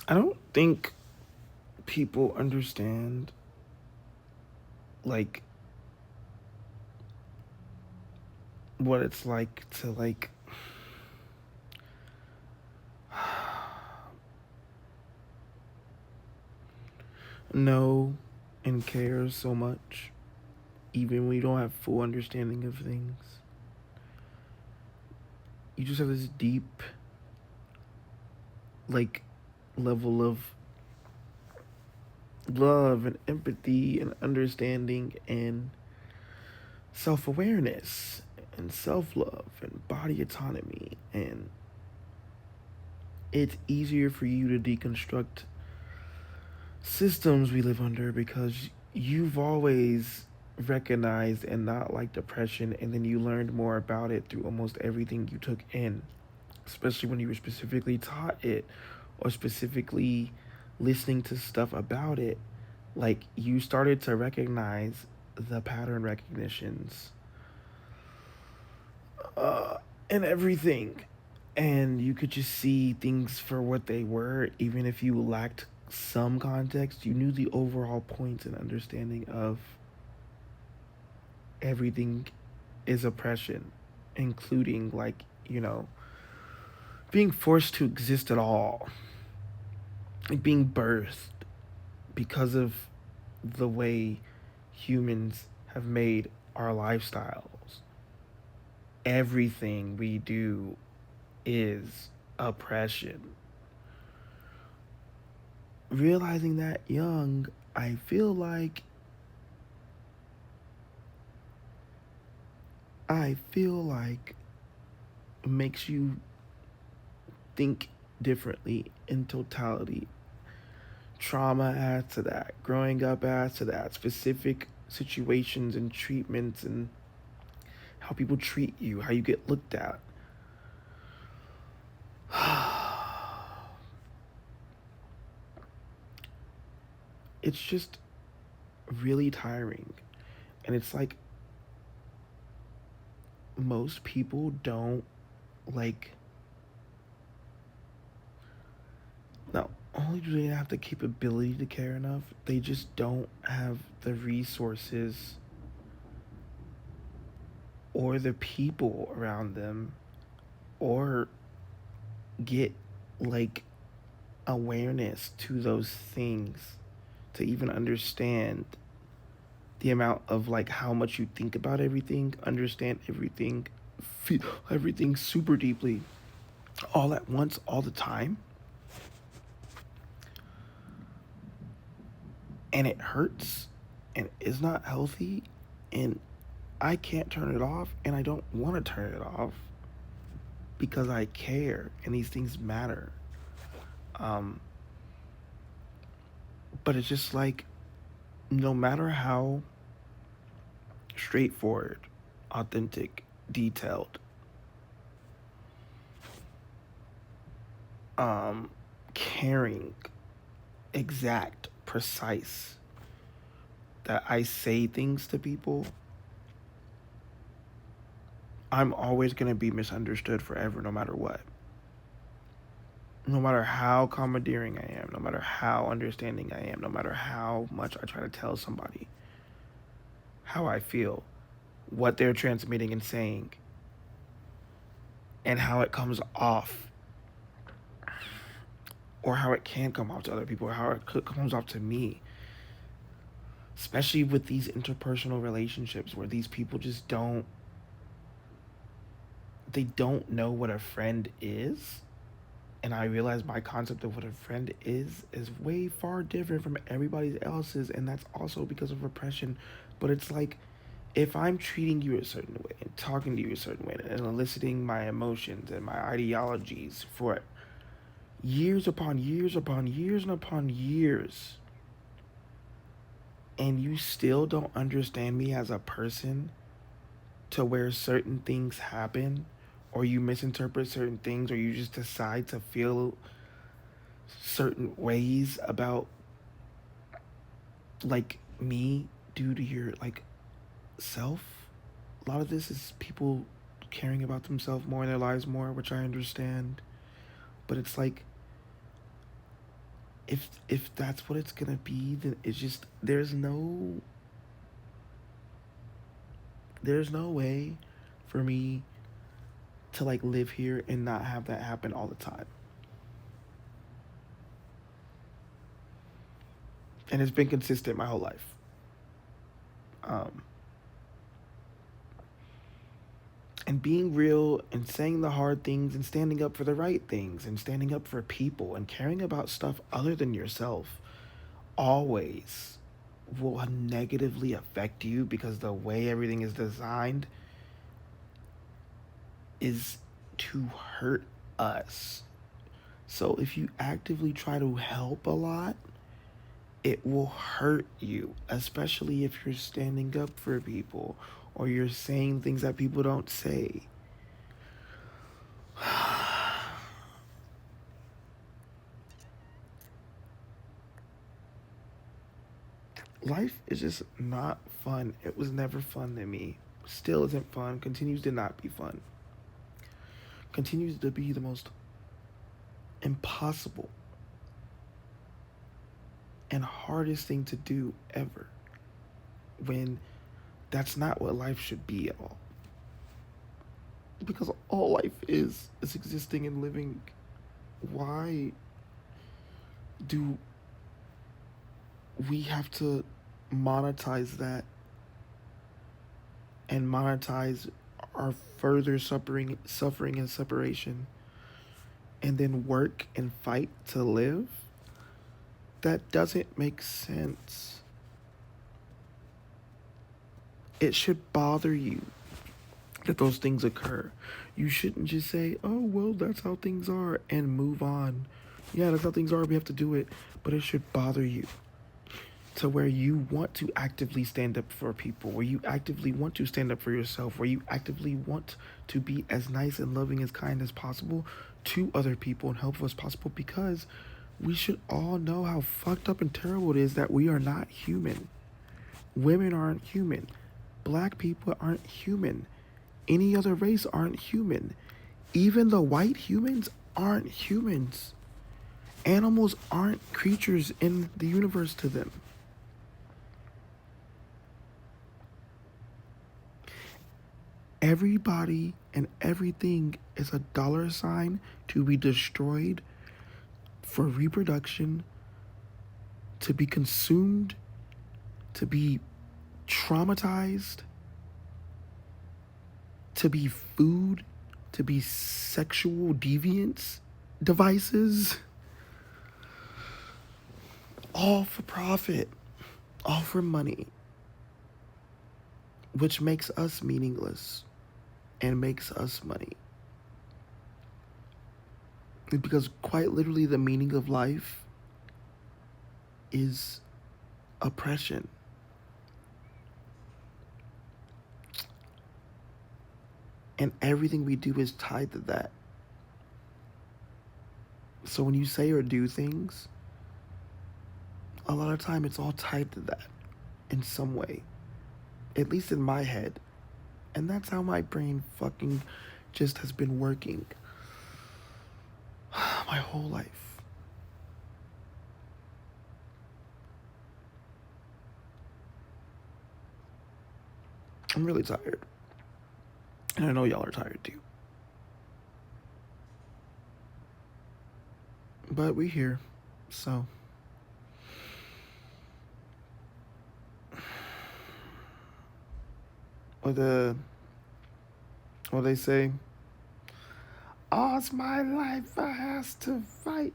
I don't think people understand, like, what it's like to, like, know and care so much, even when you don't have full understanding of things. You just have this deep, like, level of love and empathy and understanding and self awareness and self love and body autonomy. And it's easier for you to deconstruct systems we live under because you've always recognized and not like depression, and then you learned more about it through almost everything you took in, especially when you were specifically taught it or specifically listening to stuff about it. Like, you started to recognize the pattern recognitions and everything, and you could just see things for what they were. Even if you lacked some context, you knew the overall points and understanding of everything is oppression, including, like, being forced to exist at all, like being birthed because of the way humans have made our lifestyles. Everything we do is oppression. Realizing that young, I feel like I feel like makes you think differently in totality. Trauma adds to that. Growing up adds to that. Specific situations and treatments and how people treat you, how you get looked at. It's just really tiring. And it's like most people don't, like, not only do they have the capability to care enough, they just don't have the resources or the people around them, or get, like, awareness to those things to even understand the amount of, like, how much you think about everything, understand everything, feel everything super deeply, all at once, all the time. And it hurts and is not healthy, and I can't turn it off, and I don't want to turn it off because I care and these things matter. Um, but it's just like, no matter how straightforward, authentic, detailed, um, caring, exact, precise that I say things to people, I'm always going to be misunderstood forever, no matter what. No matter how commandeering I am, no matter how understanding I am, no matter how much I try to tell somebody how I feel, what they're transmitting and saying, and how it comes off, or how it can come off to other people, or how it comes off to me. Especially with these interpersonal relationships where these people just they don't know what a friend is. And I realize my concept of what a friend is way far different from everybody else's, and that's also because of repression. But it's like, if I'm treating you a certain way and talking to you a certain way and eliciting my emotions and my ideologies for years upon years upon years and upon years, and you still don't understand me as a person, to where certain things happen, or you misinterpret certain things, or you just decide to feel certain ways about, like, me due to your, like, self. A lot of this is people caring about themselves more in their lives more, which I understand. But it's like, If that's what it's gonna be, then it's just there's no way for me to like live here and not have that happen all the time. And it's been consistent my whole life. Um, and being real and saying the hard things and standing up for the right things and standing up for people and caring about stuff other than yourself always will negatively affect you because the way everything is designed is to hurt us. So if you actively try to help a lot, it will hurt you, especially if you're standing up for people or you're saying things that people don't say. Life is just not fun. It was never fun to me. Still isn't fun. Continues to not be fun. Continues to be the most impossible and hardest thing to do ever, when that's not what life should be at all. Because all life is existing and living. Why do we have to monetize that and monetize our further suffering and separation, and then work and fight to live? That doesn't make sense. It should bother you that those things occur. You shouldn't just say, oh, well, that's how things are, and move on. Yeah, that's how things are. We have to do it. But it should bother you to where you want to actively stand up for people, where you actively want to stand up for yourself, where you actively want to be as nice and loving, as kind as possible to other people and helpful as possible, because we should all know how fucked up and terrible it is that we are not human. Women aren't human. Black people aren't human. Any other race aren't human. Even the white humans aren't humans. Animals aren't creatures in the universe to them. Everybody and everything is a dollar sign to be destroyed for reproduction, to be consumed, to be traumatized, to be food, to be sexual deviance devices. All for profit, all for money, which makes us meaningless and makes us money. Because quite literally, the meaning of life is oppression. And everything we do is tied to that. So when you say or do things, a lot of time it's all tied to that in some way. At least in my head. And that's how my brain fucking just has been working my whole life. I'm really tired. And I know y'all are tired too. But we here. So what they say, all's my life I has to fight.